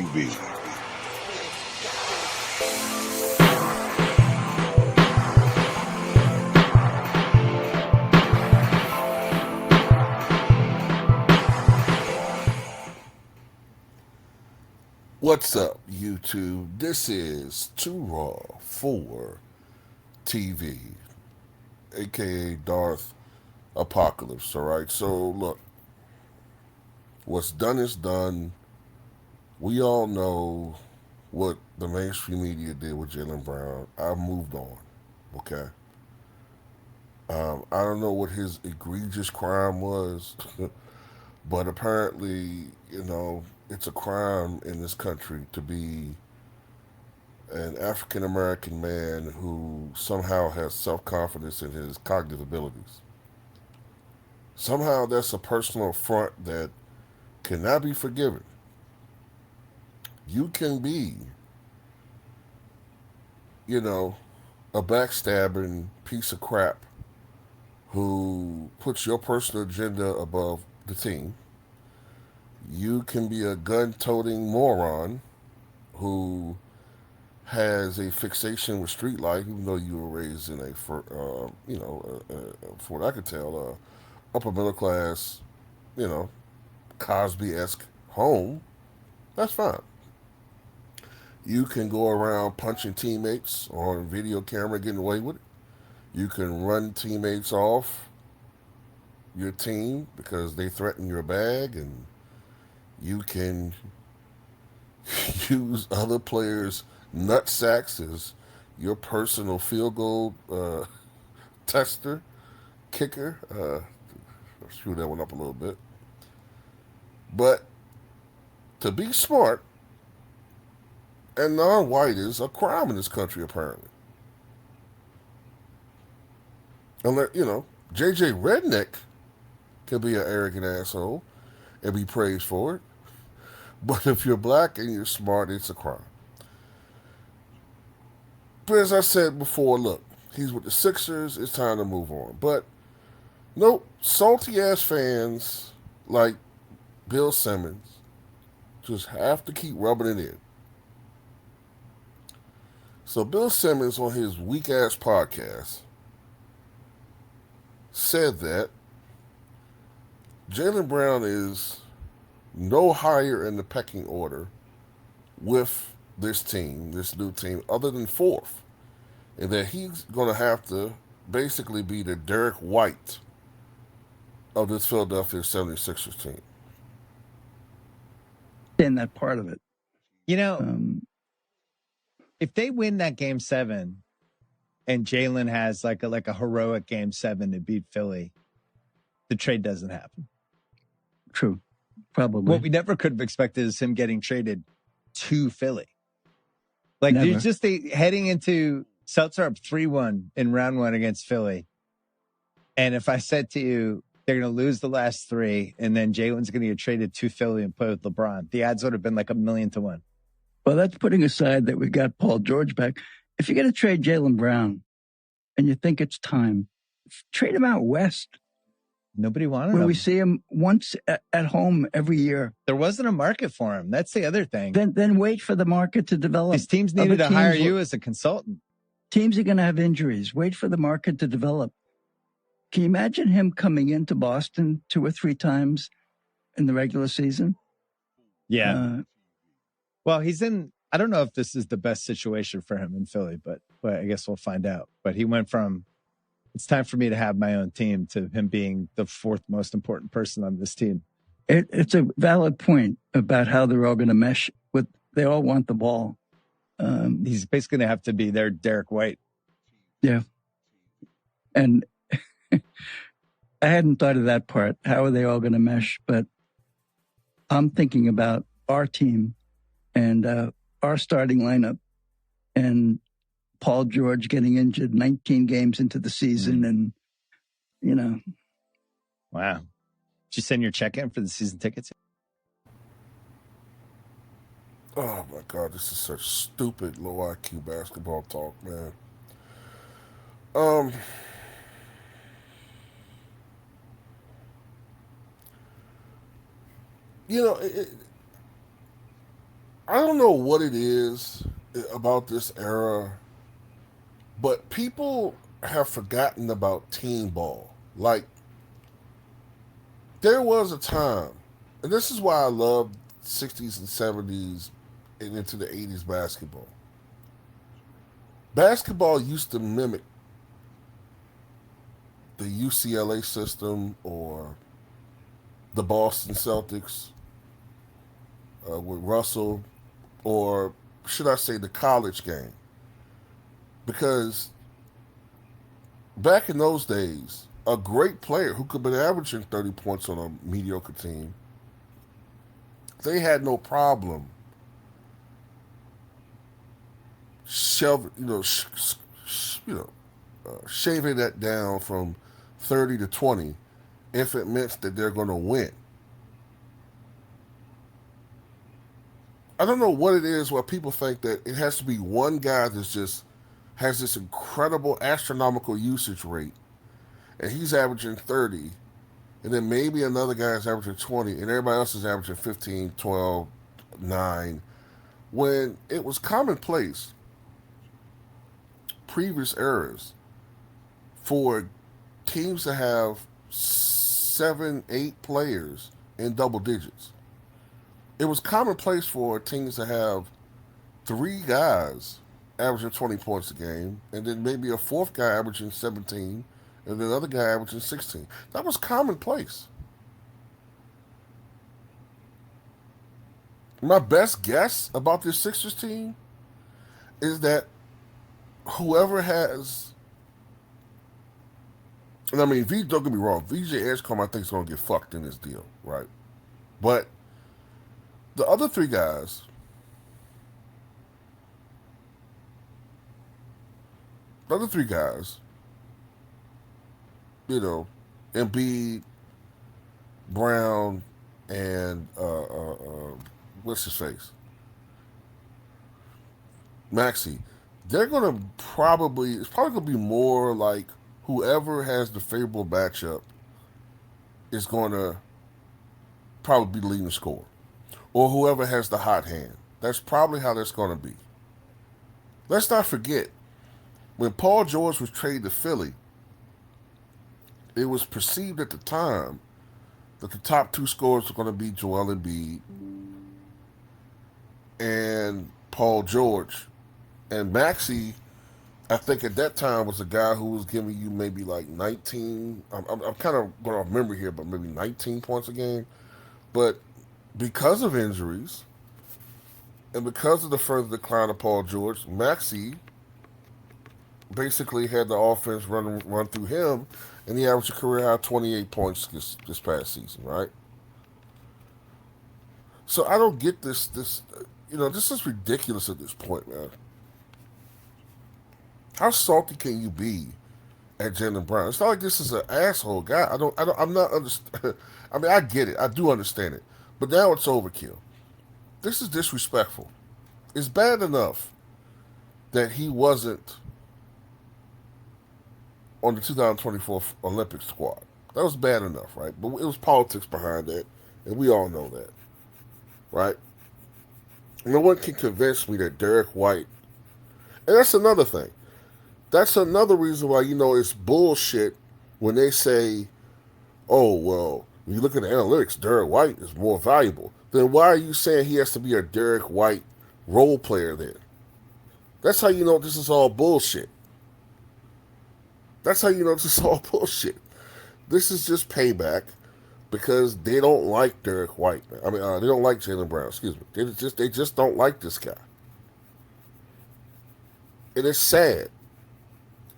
TV. What's up, YouTube? This is Too Raw for TV, aka Darth Apocalypse. All right, so look, what's done is done. We all know what the mainstream media did with Jaylen Brown. I've moved on. Okay, I don't know what his egregious crime was, but apparently, it's a crime in this country to be an African American man who somehow has self confidence in his cognitive abilities. Somehow that's a personal affront that cannot be forgiven. You can be, you know, a backstabbing piece of crap who puts your personal agenda above the team. You can be a gun toting moron who has a fixation with street life, even though you were raised in for what I could tell, upper middle class, you know, Cosby esque home. That's fine. You can go around punching teammates on video camera, getting away with it. You can run teammates off your team because they threaten your bag, and you can use other players' nut sacks as your personal field goal tester, kicker. Screw that one up a little bit. But to be smart and non-white is a crime in this country, apparently. Unless, JJ Redneck can be an arrogant asshole and be praised for it. But if you're black and you're smart, it's a crime. But as I said before, look, he's with the Sixers. It's time to move on. But nope, salty ass fans like Bill Simmons just have to keep rubbing it in. So Bill Simmons on his weak ass podcast said that Jaylen Brown is no higher in the pecking order with this team, this new team, other than fourth. And that he's going to have to basically be the Derek White of this Philadelphia 76ers team. In that part of it. If they win that game 7 and Jaylen has like a heroic game 7 to beat Philly, the trade doesn't happen. True. Probably. What we never could have expected is him getting traded to Philly. Like, there's just heading into Celtics are up 3-1 in round 1 against Philly. And if I said to you, they're going to lose the last 3, and then Jaylen's going to get traded to Philly and play with LeBron, the odds would have been like 1,000,000 to 1. Well, that's putting aside that we got Paul George back. If you're going to trade Jaylen Brown and you think it's time, trade him out west. Nobody wanted where him. We see him once at home every year. There wasn't a market for him. That's the other thing. Then wait for the market to develop. His teams needed to hire you as a consultant. Teams are going to have injuries. Wait for the market to develop. Can you imagine him coming into Boston 2 or 3 times in the regular season? Yeah. Well, he's in, I don't know if this is the best situation for him in Philly, but I guess we'll find out. But he went from, it's time for me to have my own team, to him being the 4th most important person on this team. It's a valid point about how they're all going to mesh with, they all want the ball. He's basically going to have to be their Derek White. Yeah. And I hadn't thought of that part. How are they all going to mesh? But I'm thinking about our team and our starting lineup and Paul George getting injured 19 games into the season. And, Wow. Did you send your check in for the season tickets? Oh my God, this is such stupid low IQ basketball talk, man. I don't know what it is about this era, but people have forgotten about teen ball. Like, there was a time, and this is why I love 60s and 70s and into the 80s basketball. Basketball used to mimic the UCLA system or the Boston Celtics with Russell, or should I say the college game. Because back in those days, a great player who could have been averaging 30 points on a mediocre team, they had no problem shelving, shaving that down from 30 to 20 if it meant that they're going to win. I don't know what it is why people think that it has to be one guy that's just has this incredible astronomical usage rate and he's averaging 30, and then maybe another guy is averaging 20 and everybody else is averaging 15, 12, 9, when it was commonplace previous eras for teams to have 7, 8 players in double digits. It was commonplace for teams to have 3 guys averaging 20 points a game, and then maybe a fourth guy averaging 17, and then another guy averaging 16. That was commonplace. My best guess about this Sixers team is that whoever has, and I mean, don't get me wrong, VJ Edgecombe I think is going to get fucked in this deal, right? But the other 3 guys, the other 3 guys, Embiid, Brown, and what's his face, Maxey, they're gonna probably it's probably gonna be more like whoever has the favorable matchup is gonna probably be leading the score, or whoever has the hot hand. That's probably how that's gonna be. Let's not forget when Paul George was traded to Philly, it was perceived at the time that the top 2 scorers were going to be Joel Embiid and Paul George. And Maxey, I think at that time was a guy who was giving you maybe like 19. I'm kind of going off memory here, but maybe 19 points a game. But because of injuries and because of the further decline of Paul George, Maxey basically had the offense run through him, and he averaged a career high 28 points this past season, right? So I don't get this is ridiculous at this point, man. How salty can you be at Jaylen Brown? It's not like this is an asshole guy. I'm not understand. I mean, I get it. I do understand it. But now it's overkill. This is disrespectful. It's bad enough that he wasn't on the 2024 Olympic squad. That was bad enough, right? But it was politics behind that, and we all know that, right? No one can convince me that Derek White, and that's another thing. That's another reason why, it's bullshit when they say, oh, well, when you look at the analytics, Derek White is more valuable. Then why are you saying he has to be a Derek White role player then? That's how you know this is all bullshit. That's how you know this is all bullshit. This is just payback because they don't like Derek White. I mean, they don't like Jaylen Brown. Excuse me. They just don't like this guy, and it's sad.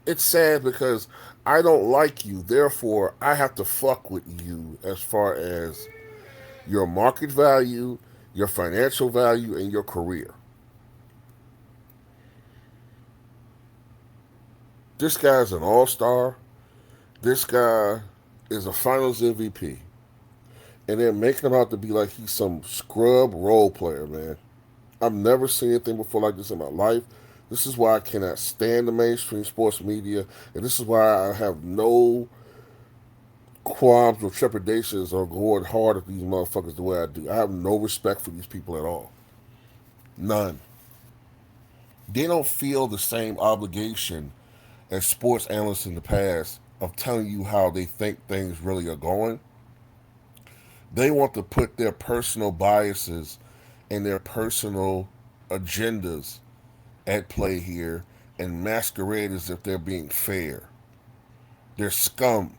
It's sad because I don't like you. Therefore, I have to fuck with you as far as your market value, your financial value, and your career. This guy's an all-star. This guy is a finals MVP. And they're making him out to be like he's some scrub role player, man. I've never seen anything before like this in my life. This is why I cannot stand the mainstream sports media. And this is why I have no qualms or trepidations or going hard at these motherfuckers the way I do. I have no respect for these people at all. None. They don't feel the same obligation as sports analysts in the past of telling you how they think things really are going. They want to put their personal biases and their personal agendas at play here and masquerade as if they're being fair. They're scum.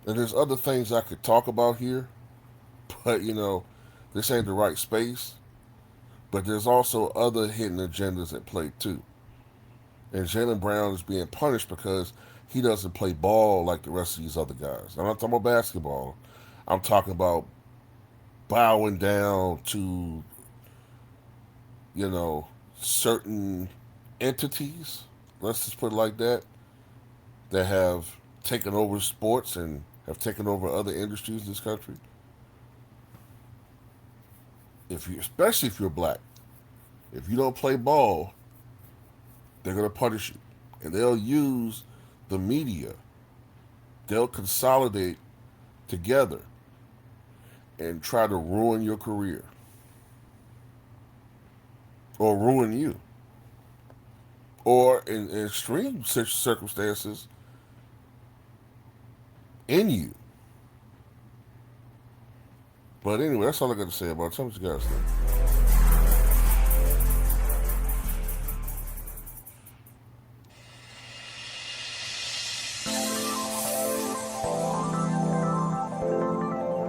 And there's other things I could talk about here, but this ain't the right space. But there's also other hidden agendas at play too. And Jaylen Brown is being punished because he doesn't play ball like the rest of these other guys. I'm not talking about basketball. I'm talking about bowing down to, certain entities, let's just put it like that have taken over sports and have taken over other industries in this country. Especially if you're black, if you don't play ball, they're going to punish you. And they'll use the media. They'll consolidate together and try to ruin your career or ruin you. Or in extreme circumstances, in you. But anyway, that's all I got to say about it. Tell me what you guys think.